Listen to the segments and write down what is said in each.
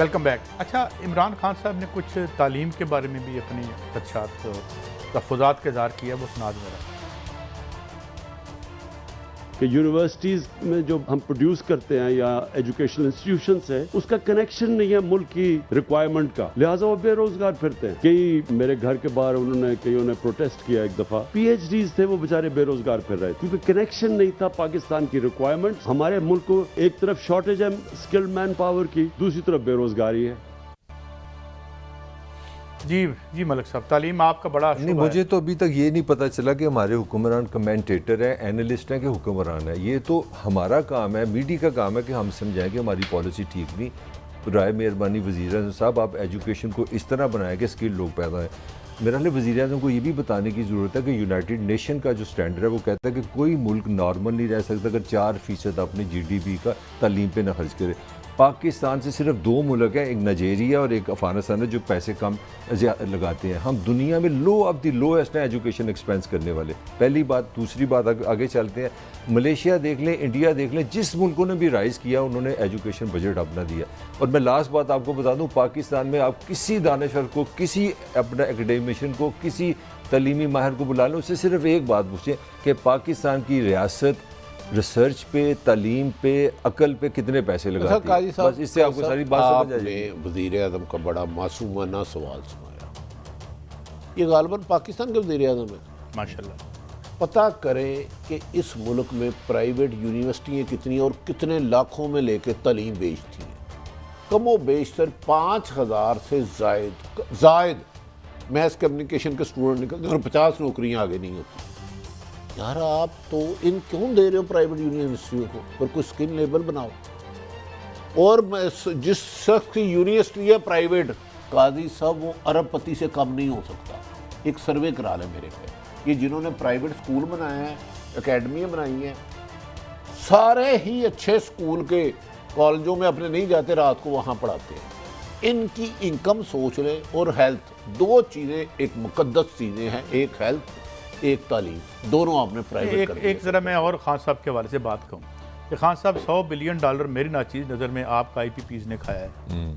Welcome back. اچھا, عمران خان صاحب نے کچھ تعلیم کے بارے میں بھی اپنی خدشات تحفظات کا اظہار کیا, وہ سنا دیں ذرا. کہ یونیورسٹیز میں جو ہم پروڈیوس کرتے ہیں یا ایجوکیشنل انسٹیٹیوشنز ہیں, اس کا کنیکشن نہیں ہے ملک کی ریکوائرمنٹ کا, لہٰذا وہ بے روزگار پھرتے ہیں. کئی میرے گھر کے باہر کئیوں نے پروٹیسٹ کیا ایک دفعہ, پی ایچ ڈیز تھے, وہ بیچارے بے روزگار پھر رہے کیونکہ کنیکشن نہیں تھا پاکستان کی ریکوائرمنٹ. ہمارے ملک کو ایک طرف شارٹیج ہے اسکلڈ مین پاور کی, دوسری طرف بے روزگاری ہے. جی ملک صاحب, تعلیم آپ کا بڑا نہیں, مجھے تو ابھی تک یہ نہیں پتہ چلا کہ ہمارے حکمران کمنٹیٹر ہیں, اینالسٹ ہیں کہ حکمران ہیں. یہ تو ہمارا کام ہے, میڈیا کا کام ہے کہ ہم سمجھائیں کہ ہماری پالیسی ٹھیک نہیں. برائے مہربانی وزیر اعظم صاحب, آپ ایجوکیشن کو اس طرح بنائیں کہ اسکل لوگ پیدا ہیں. میرا خیال وزیر اعظم کو یہ بھی بتانے کی ضرورت ہے کہ یونائٹڈ نیشن کا جو سٹینڈرڈ ہے وہ کہتا ہے کہ کوئی ملک نارمل نہیں رہ سکتا اگر 4% اپنے جی ڈی پی کا تعلیم پہ نہ خرچ کرے. پاکستان سے صرف 2 ملک ہیں, ایک نائجیریا اور ایک افغانستان ہے, جو پیسے کم لگاتے ہیں. ہم دنیا میں لو آف دی لویسٹ ہیں ایجوکیشن ایکسپینس کرنے والے. پہلی بات. دوسری بات, آگے چلتے ہیں, ملیشیا دیکھ لیں, انڈیا دیکھ لیں, جس ملکوں نے بھی رائز کیا انہوں نے ایجوکیشن بجٹ اپنا دیا. اور میں لاسٹ بات آپ کو بتا دوں, پاکستان میں آپ کسی دانشور کو, کسی اپنا اکیڈیمشین کو, کسی تعلیمی ماہر کو بلا لیں, اس سے صرف ایک بات پوچھیں کہ پاکستان کی ریاست ریسرچ پہ, تعلیم پہ, عقل پہ کتنے پیسے لگاتی ہے. بس اس سے آپ کو ساری بات سمجھ آ جائے گی. آپ نے وزیر اعظم کا بڑا معصومانہ سوال سنایا. یہ غالباً پاکستان کے وزیر اعظم ہیں. ماشاءاللہ. پتہ کریں کہ اس ملک میں پرائیویٹ یونیورسٹیاں کتنی اور کتنے لاکھوں میں لے کے تعلیم بیچتی ہیں. کم و بیشتر 5000 سے زائد میس کمیونیکیشن کے اسٹوڈنٹ نکلتے ہیں اور 50 نوکریاں آگے نہیں ہوتی. یار آپ تو ان کیوں دے رہے ہو پرائیویٹ یونیورسٹیوں کو, پر کوئی اسکل لیبل بناؤ. اور جس شخص کی یونیورسٹی ہے پرائیویٹ, قاضی صاحب وہ ارب پتی سے کم نہیں ہو سکتا. ایک سروے کرا لیں میرے پہ, یہ جنہوں نے پرائیویٹ اسکول بنائے ہیں, اکیڈمیاں بنائی ہیں, سارے ہی اچھے اسکول کے کالجوں میں اپنے نہیں جاتے, رات کو وہاں پڑھاتے ہیں. ان کی انکم سوچ لیں, اور ہیلتھ, 2 چیزیں ایک مقدس چیزیں ہیں, ایک ہیلتھ ایک تعلیم, دونوں آپ نے پرائیویٹ کر دیا. ایک ذرا میں اور خان صاحب کے حوالے سے بات کہوں کہ خان صاحب $100 بلین میری ناچیز نظر میں آپ کا آئی پی پیز نے کھایا ہے,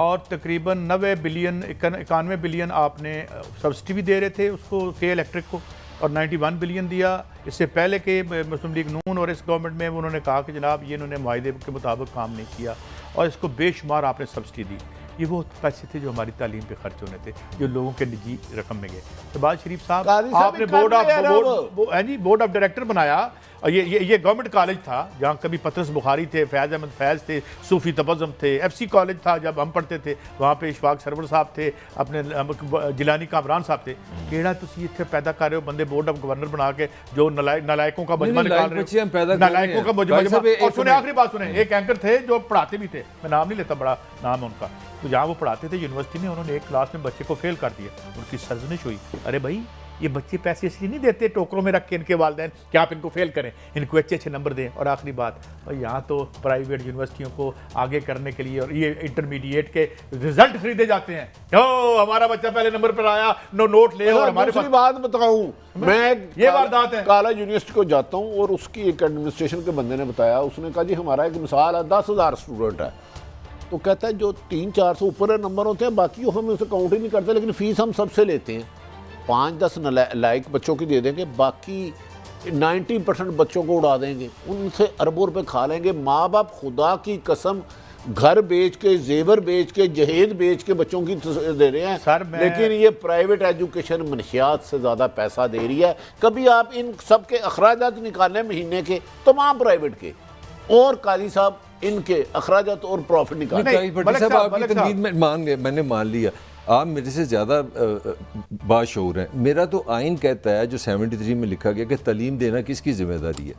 اور تقریباً 91 بلین آپ نے سبسڈی بھی دے رہے تھے اس کو کے الیکٹرک کو, اور 91 بلین دیا. اس سے پہلے کہ مسلم لیگ نون اور اس گورنمنٹ میں انہوں نے کہا کہ جناب یہ انہوں نے معاہدے کے مطابق کام نہیں کیا, اور اس کو بے شمار آپ نے سبسڈی دی. یہ وہ پیسے تھے جو ہماری تعلیم پہ خرچ ہونے تھے, جو لوگوں کے نجی رقم میں گئے. شہباز شریف صاحب, آپ نے بورڈ آف ڈائریکٹر بنایا, اور یہ گورنمنٹ کالج تھا جہاں کبھی پطرس بخاری تھے, فیض احمد فیض تھے, صوفی تبسم تھے. ایف سی کالج تھا جب ہم پڑھتے تھے, وہاں پہ اشفاق سرور صاحب تھے, اپنے جیلانی کامران صاحب تھے. کیڑا تسی اتنے پیدا کر رہے ہو بندے بورڈ آف گورنر بنا کے جو نالائکوں کا مجمع نکال رہے ہو, نالائکوں کا مجمع. اور سنیں, آخری بات سنیں, ایک اینکر تھے جو پڑھاتے بھی تھے, میں نام نہیں لیتا, بڑا نام ہے ان کا, تو جہاں وہ پڑھاتے تھے یونیورسٹی میں, انہوں نے ایک کلاس میں بچے کو فیل کر دیا. ان کی سرزنش ہوئی, ارے بھائی یہ بچے پیسے اس لیے نہیں دیتے ٹوکروں میں رکھ کے ان کے والدین کہ آپ ان کو فیل کریں, ان کو اچھے نمبر دیں. اور آخری بات, اور یہاں تو پرائیویٹ یونیورسٹیوں کو آگے کرنے کے لیے اور یہ انٹرمیڈیٹ کے رزلٹ خریدے جاتے ہیں. ہمارا بچہ پہلے نمبر پر آیا, نوٹ لے. اور ہمارے دوسری بات بتاؤں, میں یہ واردات ہے. کالج یونیورسٹی کو جاتا ہوں اور اس کی ایک ایڈمنسٹریشن کے بندے نے بتایا, اس نے کہا جی ہمارا ایک مثال ہے, 10,000 اسٹوڈنٹ ہے, تو کہتا ہے جو 300-400 اوپر نمبر ہوتے ہیں باقی ہم اسے کاؤنٹ ہی نہیں کرتے, لیکن فیس ہم سب سے لیتے ہیں. 5-10 لائق بچوں کی دے دیں گے, باقی 90% بچوں کو اڑا دیں گے, ان سے اربوں روپے کھا لیں گے. ماں باپ خدا کی قسم گھر بیچ کے, زیور بیچ کے, جہیز بیچ کے بچوں کی دے رہے ہیں, لیکن یہ پرائیویٹ ایجوکیشن منشیات سے زیادہ پیسہ دے رہی ہے. کبھی آپ ان سب کے اخراجات نکالیں مہینے کے, تمام پرائیویٹ کے, اور قاضی صاحب ان کے اخراجات اور پروفٹ نکالیں. آپ کی تنقید میں نے مان لیا, آپ میرے سے زیادہ باشعور ہیں. میرا تو آئین کہتا ہے جو 73 میں لکھا گیا کہ تعلیم دینا کس کی ذمہ داری ہے؟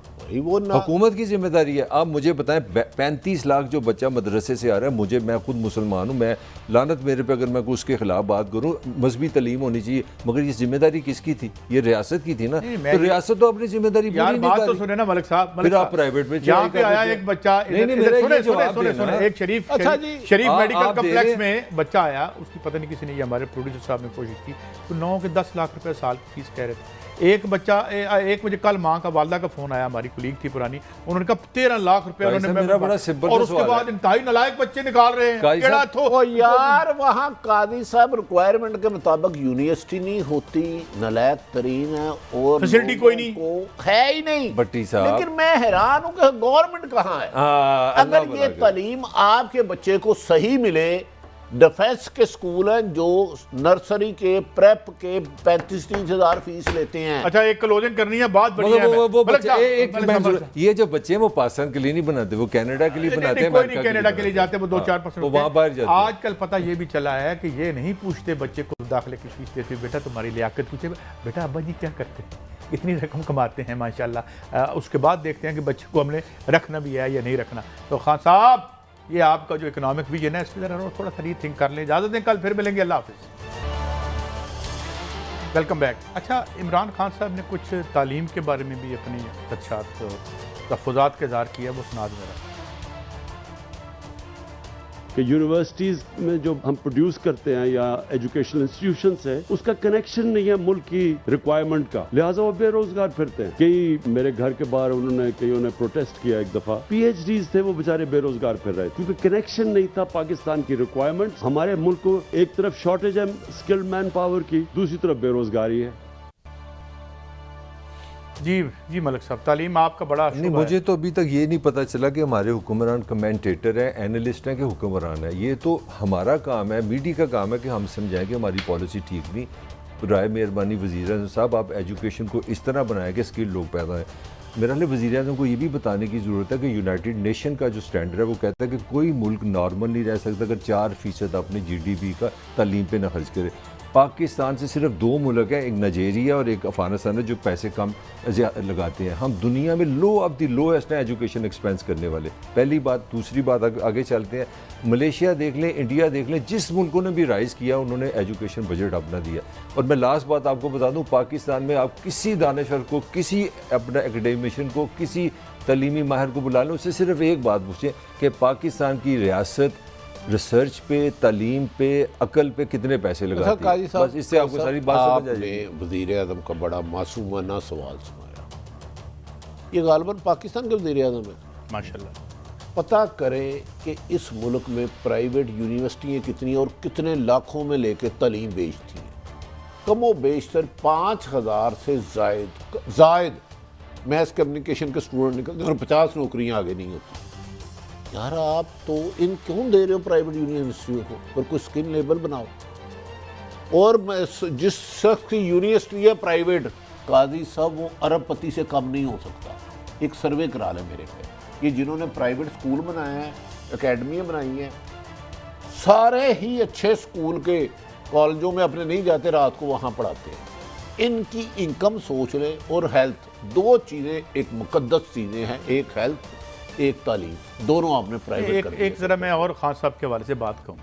حکومت کی ذمہ داری ہے. آپ مجھے بتائیں 35 لاکھ جو بچہ مدرسے سے آ رہا ہے, میں خود مسلمان ہوں, میں لعنت میرے پہ اگر میں اس کے خلاف بات کروں, مذہبی تعلیم ہونی چاہیے, مگر یہ ذمہ داری کس کی تھی؟ یہ ریاست کی تھی نا. تو ریاست تو اپنی ذمہ داری پوری نہیں کر رہی. سنیں نا ملک صاحب, پھر آپ پرائیویٹ میں یہاں پہ آیا ایک بچہ, ایک شریف میڈیکل کمپلیکس میں بچہ آیا, اس کی پتہ نہیں کس کسی نے, یہ ہمارے پروڈیوسر صاحب نے کوشش کی, تو 9 کے 10 لاکھ روپے سال کی فیس کہہ رہے تھے. ایک بچہ, ایک مجھے کل ماں کا والدہ کا فون آیا, ہماری کولیگ تھی پرانی, انہوں نے کہا 13 لاکھ روپے انہوں نے, میرا بڑا سمپل اور اس کے بعد انتہائی نالائق بچے نکال رہے ہیں. کیڑا تھو او یار وہاں قاضی صاحب ریکوائرمنٹ کے مطابق یونیورسٹی نہیں ہوتی, نالائق ترین ہے اور فیسلٹی کوئی نہیں ہے ہی نہیں. بٹی صاحب لیکن میں حیران ہوں کہ گورنمنٹ کہاں ہے. اگر یہ تعلیم آپ کے بچے کو صحیح ملے, ڈیفنس کے سکول ہیں جو نرسری کے پریپ کے 35-30 ہزار فیس لیتے ہیں. اچھا ایک کلوزنگ کرنی ہے, بات بڑی ہے. یہ جو بچے ہیں وہ پاکستان کے لیے نہیں بناتے, وہ کینیڈا کے لیے بناتے ہیں. کوئی نہیں کینیڈا کے لیے جاتے, وہ 2-4% وہاں باہر جاتے ہیں. آج کل پتہ یہ بھی چلا ہے کہ یہ نہیں پوچھتے بچے کو داخلے کی فیس دیتے, بیٹا تمہاری لیاقت پوچھے, بیٹا ابا جی کیا کرتے ہیں, اتنی رقم کماتے ہیں ماشاءاللہ. اس کے بعد دیکھتے ہیں کہ بچے کو ہم نے رکھنا بھی ہے یا نہیں رکھنا. تو خان صاحب یہ آپ کا جو اکنامک ویژن ہے اس پہ تھوڑا سا ری تھنک کر لیں. اجازت دیں, کل پھر ملیں گے. اللہ حافظ. Welcome back. اچھا عمران خان صاحب نے کچھ تعلیم کے بارے میں بھی اپنی خدشات, تحفظات کا اظہار کیا, وہ سنا دیں ذرا. کہ یونیورسٹیز میں جو ہم پروڈیوس کرتے ہیں یا ایجوکیشنل انسٹیٹیوشنز ہیں, اس کا کنیکشن نہیں ہے ملک کی ریکوائرمنٹ کا, لہٰذا وہ بے روزگار پھرتے ہیں. کئی میرے گھر کے باہر کئیوں نے پروٹیسٹ کیا ایک دفعہ, پی ایچ ڈیز تھے, وہ بیچارے بے روزگار پھر رہے کیونکہ کنیکشن نہیں تھا پاکستان کی ریکوائرمنٹ. ہمارے ملک کو ایک طرف شارٹیج ہے اسکلڈ مین پاور کی, دوسری طرف بے روزگاری ہے. جی ملک صاحب, تعلیم آپ کا بڑا نہیں, مجھے تو ابھی تک یہ نہیں پتہ چلا کہ ہمارے حکمران کمنٹیٹر ہیں, اینالسٹ ہیں کہ حکمران ہیں. یہ تو ہمارا کام ہے, میڈیا کا کام ہے کہ ہم سمجھائیں کہ ہماری پالیسی ٹھیک نہیں. برائے مہربانی وزیر اعظم صاحب آپ ایجوکیشن کو اس طرح بنائیں کہ اسکل لوگ پیدا ہیں. میرا خیال وزیر اعظم کو یہ بھی بتانے کی ضرورت ہے کہ یونائٹڈ نیشن کا جو سٹینڈرڈ ہے وہ کہتا ہے کہ کوئی ملک نارمل نہیں رہ سکتا اگر 4% اپنے جی ڈی پی کا تعلیم پہ نہ خرچ کرے. پاکستان سے صرف 2 ملک ہیں, ایک نائجیریا اور ایک افغانستان ہے جو پیسے کم لگاتے ہیں. ہم دنیا میں لو آف دی لویسٹ ہیں ایجوکیشن ایکسپینس کرنے والے. پہلی بات. دوسری بات, آگے چلتے ہیں, ملیشیا دیکھ لیں, انڈیا دیکھ لیں, جس ملکوں نے بھی رائز کیا انہوں نے ایجوکیشن بجٹ اپنا دیا. اور میں لاسٹ بات آپ کو بتا دوں, پاکستان میں آپ کسی دانشور کو, کسی اپنا اکیڈیمشین کو, کسی تعلیمی ماہر کو بلا لیں, اس سے صرف ایک بات پوچھیں کہ پاکستان کی ریاست ریسرچ پہ, تعلیم پہ, عقل پہ کتنے پیسے لگاتی ہے. بس اس سے آپ کو ساری بات سمجھ آ جائے گی. آپ نے وزیر اعظم کا بڑا معصومانہ سوال سنایا. یہ غالباً پاکستان کے وزیر اعظم ہے ماشاءاللہ. پتہ کریں کہ اس ملک میں پرائیویٹ یونیورسٹیاں کتنی اور کتنے لاکھوں میں لے کے تعلیم بیچتی ہیں. کم و بیشتر 5000 سے زائد میس کمیونیکیشن کے اسٹوڈنٹ نکلتے ہیں اور 50 نوکریاں آگے نہیں ہوتی. یار آپ تو ان کیوں دے رہے ہو پرائیویٹ یونیورسٹیوں کو, اور کوئی اسکل لیبل بناؤ. اور جس شخص کی یونیورسٹی ہے پرائیویٹ, قاضی صاحب وہ ارب پتی سے کم نہیں ہو سکتا. ایک سروے کرا لیں میرے پہ, یہ جنہوں نے پرائیویٹ اسکول بنائے ہیں, اکیڈمیاں بنائی ہیں, سارے ہی اچھے اسکول کے کالجوں میں اپنے نہیں جاتے, رات کو وہاں پڑھاتے ہیں. ان کی انکم سوچ لیں, اور ہیلتھ, 2 چیزیں ایک مقدس چیزیں ہیں, ایک ہیلتھ, ایک تعلیم, دونوں آپ نے پرائیویٹ کر دیا. ایک ذرا میں اور خان صاحب کے حوالے سے بات کہوں.